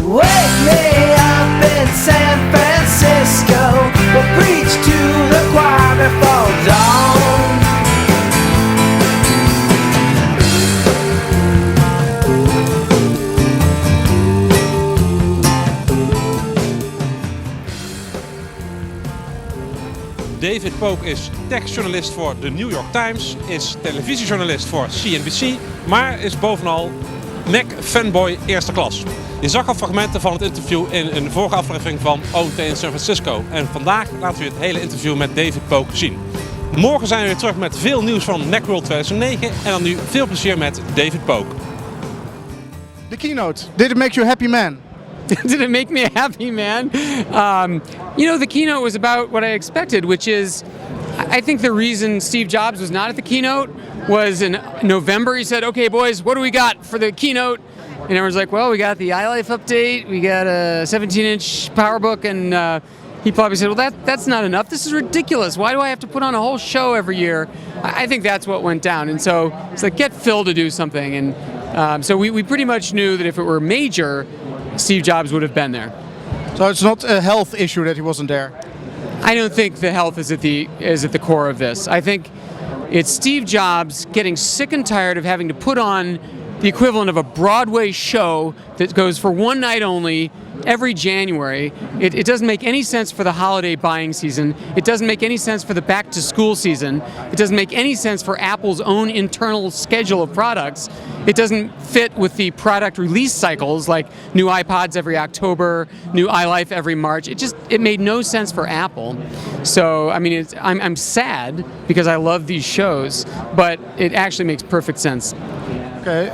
Wake me up in San Francisco. We'll preach to the choir before dawn. David Pogue is techjournalist voor de New York Times, is televisiejournalist voor CNBC, maar is bovenal Mac-fanboy eerste klas. Je zag al fragmenten van het interview in een vorige aflevering van OMT in San Francisco. En vandaag laten we het hele interview met David Pogue zien. Morgen zijn we weer terug met veel nieuws van MacWorld 2009 en dan nu veel plezier met David Pogue. The keynote, did it make you a happy man? Did it make me a happy man? The keynote was about what I expected, which is, I think the reason Steve Jobs was not at the keynote was in November. He said, "Okay, boys, what do we got for the keynote?" And everyone's like, "Well, we got the iLife update, we got a 17-inch PowerBook," and he probably said, "Well, that's not enough. This is ridiculous. Why do I have to put on a whole show every year?" I think that's what went down. And so it's like, get Phil to do something. And so we pretty much knew that if it were major, Steve Jobs would have been there. So it's not a health issue that he wasn't there? I don't think the health is at the core of this. I think it's Steve Jobs getting sick and tired of having to put on the equivalent of a Broadway show that goes for one night only every January. It doesn't make any sense for the holiday buying season. It doesn't make any sense for the back to school season. It doesn't make any sense for Apple's own internal schedule of products. It doesn't fit with the product release cycles, like new iPods every October, new iLife every March. It made no sense for Apple. So I mean, I'm sad because I love these shows, but it actually makes perfect sense. Okay.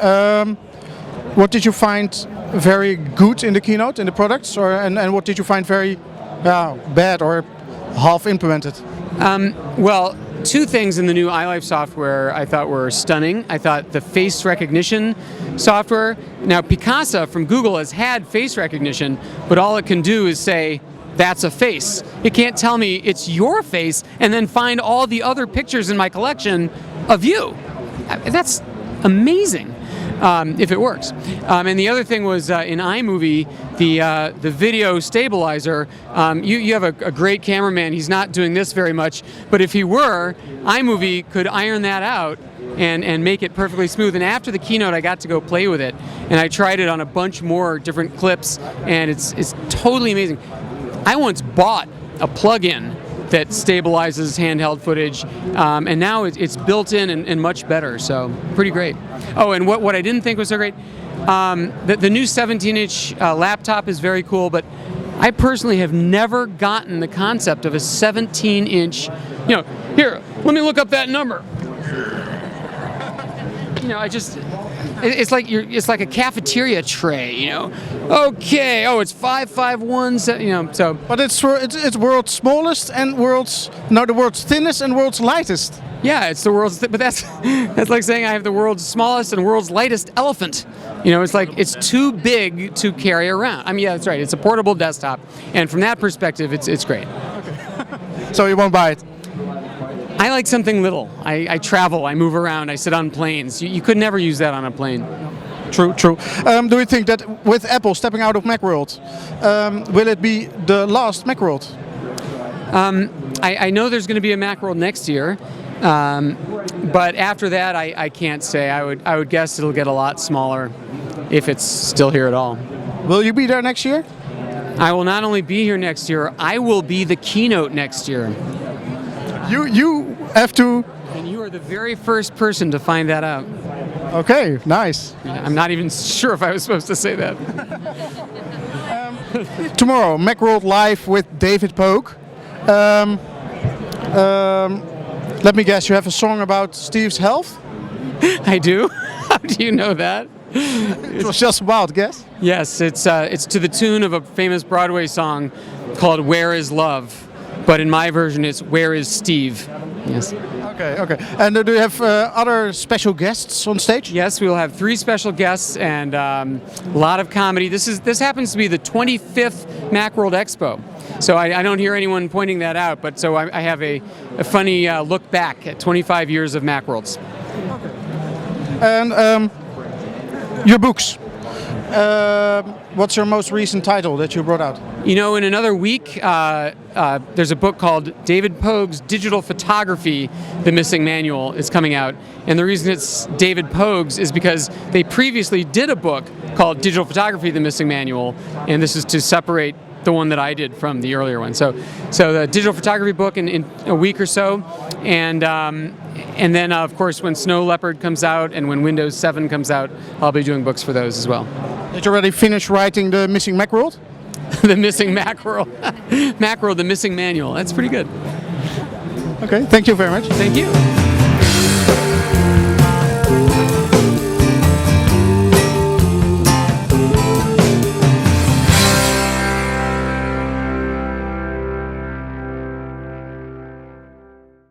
What did you find very good in the keynote, in the products, and what did you find very bad or half implemented? Well, two things in the new iLife software I thought were stunning. I thought the face recognition software. Now, Picasa from Google has had face recognition, but all it can do is say, "That's a face." It can't tell me it's your face and then find all the other pictures in my collection of you. That's amazing. If it works. And the other thing was in iMovie, the video stabilizer. You have a great cameraman. He's not doing this very much, but if he were, iMovie could iron that out and make it perfectly smooth. And after the keynote, I got to go play with it, and I tried it on a bunch more different clips, and it's totally amazing. I once bought a plug-in that stabilizes handheld footage, and now it's built in and much better, so pretty great. Oh, and what I didn't think was so great, the new 17-inch laptop is very cool, but I personally have never gotten the concept of a 17-inch, here, let me look up that number. It's like a cafeteria tray, Okay, it's 551. So. But it's world's smallest and the world's thinnest and world's lightest. Yeah, it's the world's. But that's like saying I have the world's smallest and world's lightest elephant. It's like it's too big to carry around. I mean, yeah, that's right. It's a portable desktop, and from that perspective, it's great. Okay. So you won't buy it? I like something little. I travel, I move around, I sit on planes. You could never use that on a plane. True. Do you think that with Apple stepping out of MacWorld, will it be the last MacWorld? I know there's going to be a MacWorld next year, but after that, I can't say. I would guess it'll get a lot smaller if it's still here at all. Will you be there next year? I will not only be here next year, I will be the keynote next year. You have to... And you are the very first person to find that out. Okay, nice. I'm not even sure if I was supposed to say that. Tomorrow, MacWorld Live with David Pogue. Let me guess, you have a song about Steve's health? I do? How do you know that? It was just a wild guess. Yes, it's to the tune of a famous Broadway song called "Where Is Love," but in my version it's "Where Is Steve?" Yes. Okay. And do you have other special guests on stage? Yes, we will have 3 special guests and a lot of comedy. This happens to be the 25th MacWorld Expo, so I don't hear anyone pointing that out. But so I have a funny look back at 25 years of MacWorlds. Okay. And your books. what's your most recent title that you brought out? You know, in another week, there's a book called David Pogue's Digital Photography, The Missing Manual is coming out. And the reason it's David Pogue's is because they previously did a book called Digital Photography, The Missing Manual, and this is to separate the one that I did from the earlier one. So the digital photography book in a week or so, and then of course when Snow Leopard comes out and when Windows 7 comes out, I'll be doing books for those as well. Did you already finish writing the Missing MacWorld? The Missing MacWorld, MacWorld, The Missing Manual. That's pretty good. Okay, thank you very much. Thank you.